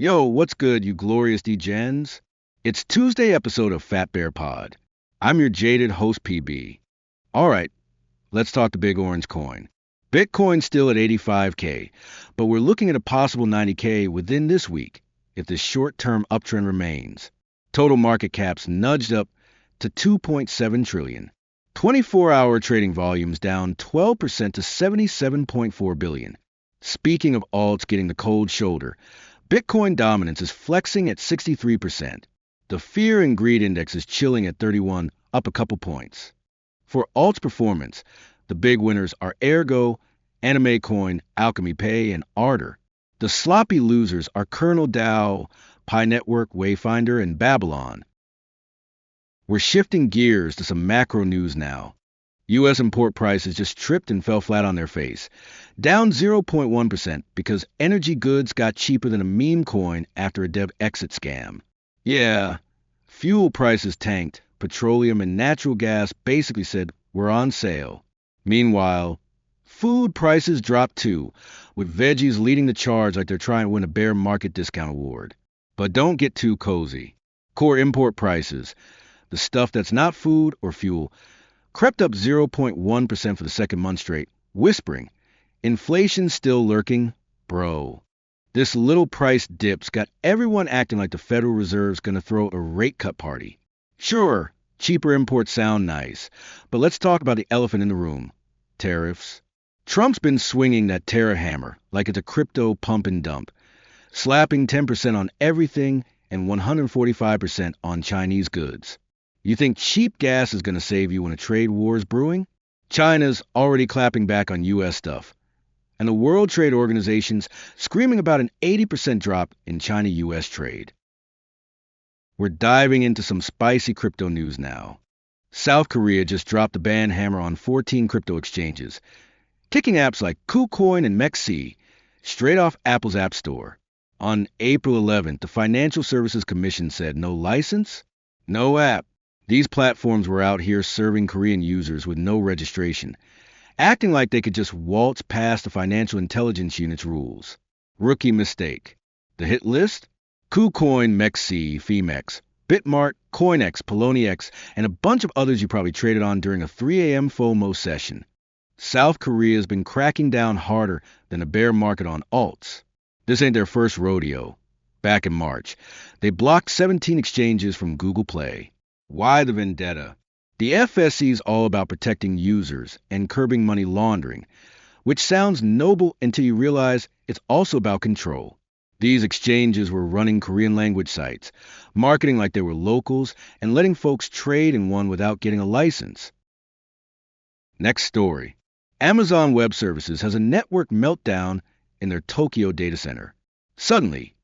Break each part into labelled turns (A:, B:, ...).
A: Yo, what's good, you glorious degens? It's Tuesday episode of PhatBear Pod. I'm your jaded host, PB. All right, let's talk the big orange coin. Bitcoin's still at 85K, but we're looking at a possible 90K within this week if this short-term uptrend remains. Total market cap's nudged up to 2.7 trillion. 24-hour trading volume's down 12% to 77.4 billion. Speaking of alts getting the cold shoulder, Bitcoin dominance is flexing at 63%. The fear and greed index is chilling at 31, up a couple points. For alts performance, the big winners are Ergo, Anime Coin, Alchemy Pay, and Ardor. The sloppy losers are Kernel DAO, Pi Network, Wayfinder, and Babylon. We're shifting gears to some macro news now. U.S. import prices just tripped and fell flat on their face, down 0.1% because energy goods got cheaper than a meme coin after a dev exit scam. Yeah, fuel prices tanked, petroleum and natural gas basically said we're on sale. Meanwhile, food prices dropped too, with veggies leading the charge like they're trying to win a bear market discount award. But don't get too cozy. Core import prices, the stuff that's not food or fuel, crept up 0.1% for the second month straight, whispering, inflation's still lurking, bro. This little price dip's got everyone acting like the Federal Reserve's gonna throw a rate cut party. Sure, cheaper imports sound nice, but let's talk about the elephant in the room, tariffs. Trump's been swinging that tariff hammer like it's a crypto pump and dump, slapping 10% on everything and 145% on Chinese goods. You think cheap gas is going to save you when a trade war is brewing? China's already clapping back on U.S. stuff, and the World Trade Organization's screaming about an 80% drop in China-U.S. trade. We're diving into some spicy crypto news now. South Korea just dropped the ban hammer on 14 crypto exchanges, kicking apps like KuCoin and MEXC straight off Apple's App Store. On April 11th, the Financial Services Commission said no license, no app. These platforms were out here serving Korean users with no registration, acting like they could just waltz past the Financial Intelligence Unit's rules. Rookie mistake. The hit list? KuCoin, MEXC, Femex, Bitmart, CoinEx, Poloniex, and a bunch of others you probably traded on during a 3 a.m. FOMO session. South Korea's been cracking down harder than a bear market on alts. This ain't their first rodeo. Back in March, they blocked 17 exchanges from Google Play. Why the vendetta? The FSC's all about protecting users and curbing money laundering, which sounds noble until you realize it's also about control. These exchanges were running Korean language sites, marketing like they were locals, and letting folks trade in one without getting a license. Next story. Amazon Web Services has a network meltdown in their Tokyo data center. Suddenly,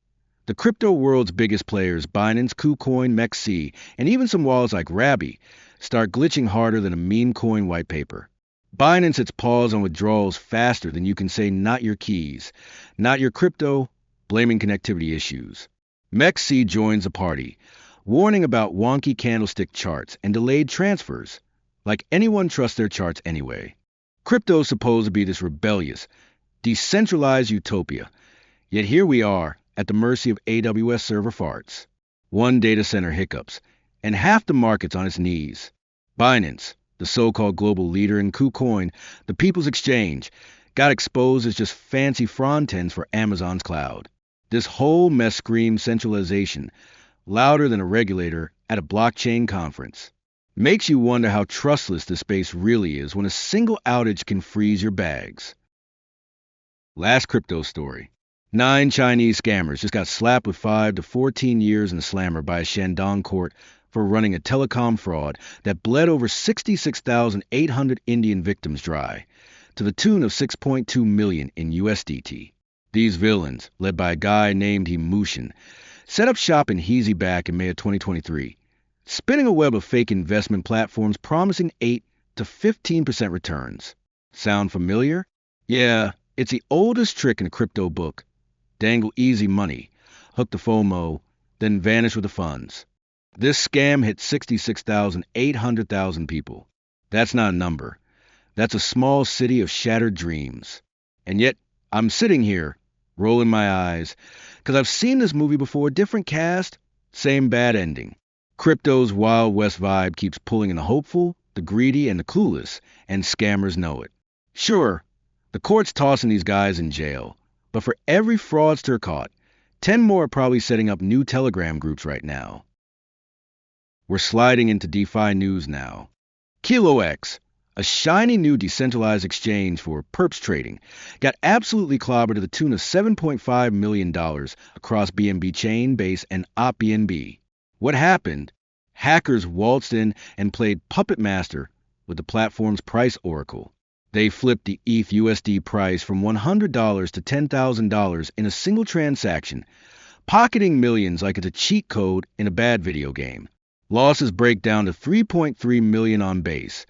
A: the crypto world's biggest players, Binance, KuCoin, MEXC, and even some wallets like Rabby, start glitching harder than a meme coin white paper. Binance hits pause on withdrawals faster than you can say not your keys, not your crypto, blaming connectivity issues. MEXC joins the party, warning about wonky candlestick charts and delayed transfers, like anyone trusts their charts anyway. Crypto's supposed to be this rebellious, decentralized utopia, yet here we are, at the mercy of AWS server farts. One data center hiccups, and half the market's on its knees. Binance, the so-called global leader, in KuCoin, the people's exchange, got exposed as just fancy front ends for Amazon's cloud. This whole mess screams centralization, louder than a regulator at a blockchain conference. Makes you wonder how trustless this space really is when a single outage can freeze your bags. Last crypto story. 9 Chinese scammers just got slapped with 5 to 14 years in the slammer by a Shandong court for running a telecom fraud that bled over 66,800 Indian victims dry, to the tune of 6.2 million in USDT. These villains, led by a guy named Mushin, set up shop in Heezy back in May of 2023, spinning a web of fake investment platforms promising 8 to 15% returns. Sound familiar? Yeah, it's the oldest trick in the crypto book. Dangle easy money, hook the FOMO, then vanish with the funds. This scam hit 66,800 people. That's not a number. That's a small city of shattered dreams. And yet, I'm sitting here, Rolling my eyes, because I've seen this movie before, different cast, same bad ending. Crypto's Wild West vibe keeps pulling in the hopeful, the greedy, and the clueless, and scammers know it. Sure, the court's tossing these guys in jail, but for every fraudster caught, 10 more are probably setting up new Telegram groups right now. We're sliding into DeFi news now. KiloEx, a shiny new decentralized exchange for perps trading, got absolutely clobbered to the tune of $7.5 million across BNB chain, Base, and OpBNB. What happened? Hackers waltzed in and played puppet master with the platform's price oracle. They flipped the ETH USD price from $100 to $10,000 in a single transaction, pocketing millions like it's a cheat code in a bad video game. Losses break down to $3.3 million on Base,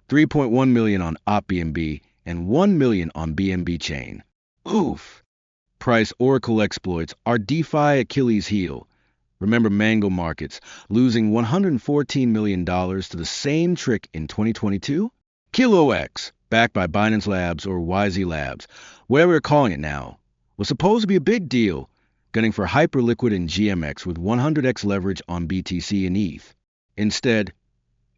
A: $3.1 million on OpBNB, and $1 million on BNB chain. Oof! Price oracle exploits are DeFi Achilles heel. Remember Mango Markets losing $114 million to the same trick in 2022? KiloEx, backed by Binance Labs or YZ Labs, whatever they're calling it now, was supposed to be a big deal, gunning for hyperliquid and GMX with 100x leverage on BTC and ETH. Instead,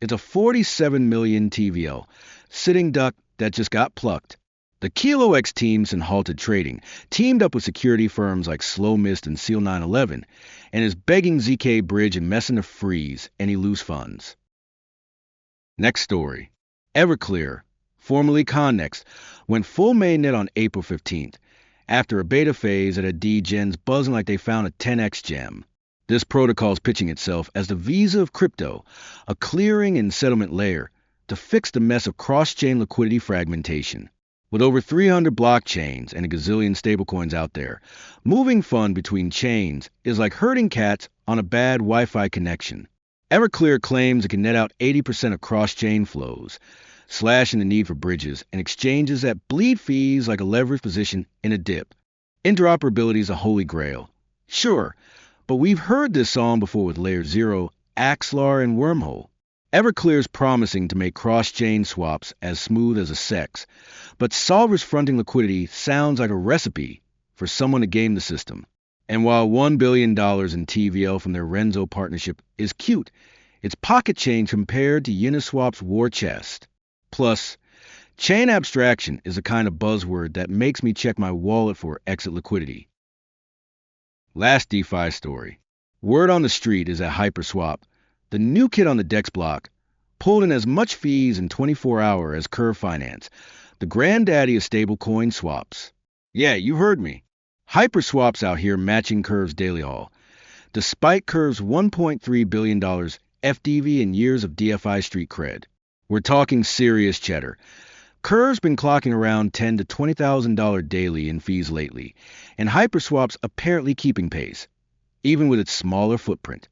A: it's a 47 million TVL, sitting duck that just got plucked. The KiloEx team since halted trading, teamed up with security firms like Slow Mist and Seal 911, and is begging ZK Bridge and Messin to freeze any loose funds. Next story. Everclear, formerly Connex, went full mainnet on April 15th, after a beta phase that had D-Gens buzzing like they found a 10x gem. This protocol is pitching itself as the Visa of crypto, a clearing and settlement layer to fix the mess of cross-chain liquidity fragmentation. With over 300 blockchains and a gazillion stablecoins out there, moving fund between chains is like herding cats on a bad Wi-Fi connection. Everclear claims it can net out 80% of cross-chain flows, slashing the need for bridges and exchanges that bleed fees like a leveraged position in a dip. Interoperability is a holy grail. Sure, but we've heard this song before with Layer 0, Axlar, and Wormhole. Everclear's promising to make cross-chain swaps as smooth as a sex, but Solver's fronting liquidity sounds like a recipe for someone to game the system. And while $1 billion in TVL from their Renzo partnership is cute, it's pocket change compared to Uniswap's war chest. Plus, chain abstraction is a kind of buzzword that makes me check my wallet for exit liquidity. Last DeFi story. Word on the street is that HyperSwap, the new kid on the DEX block, pulled in as much fees in 24-hour as Curve Finance, the granddaddy of stablecoin swaps. Yeah, you heard me. HyperSwap's out here matching Curve's daily haul, despite Curve's $1.3 billion FDV and years of DFI street cred. We're talking serious cheddar. Curve's been clocking around $10,000 to $20,000 daily in fees lately, and HyperSwap's apparently keeping pace, even with its smaller footprint.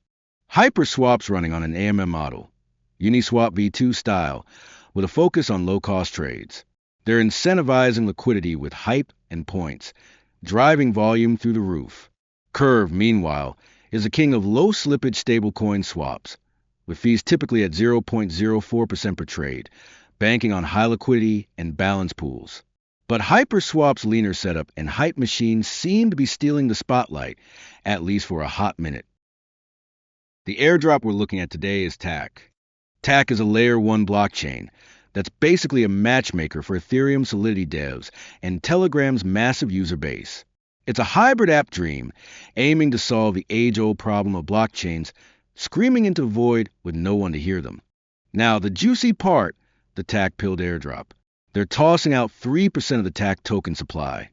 A: HyperSwap's running on an AMM model, Uniswap v2 style, with a focus on low-cost trades. They're incentivizing liquidity with hype and points, driving volume through the roof. Curve, meanwhile, is the king of low-slippage stablecoin swaps, with fees typically at 0.04% per trade, banking on high liquidity and balance pools. But HyperSwap's leaner setup and hype machines seem to be stealing the spotlight, at least for a hot minute. The airdrop we're looking at today is TAC. TAC is a Layer 1 blockchain that's basically a matchmaker for Ethereum Solidity devs and Telegram's massive user base. It's a hybrid app dream, aiming to solve the age-old problem of blockchains screaming into the void with no one to hear them. Now, the juicy part, the TAC-pilled airdrop. They're tossing out 3% of the TAC token supply.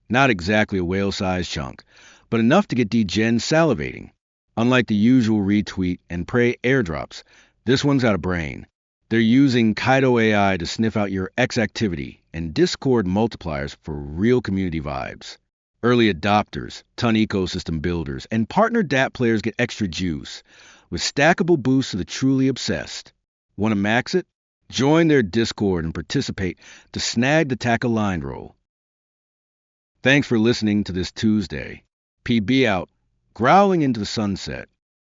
A: Not exactly a whale-sized chunk, but enough to get D-Gen salivating. Unlike the usual retweet and pray airdrops, this one's got a brain. They're using Kaido AI to sniff out your X activity and Discord multipliers for real community vibes. Early adopters, ton ecosystem builders, and partner dApp players get extra juice, with stackable boosts to the truly obsessed. Want to max it? Join their Discord and participate to snag the TAC aligned roll. Thanks for listening to this Tuesday. PB out, growling into the sunset.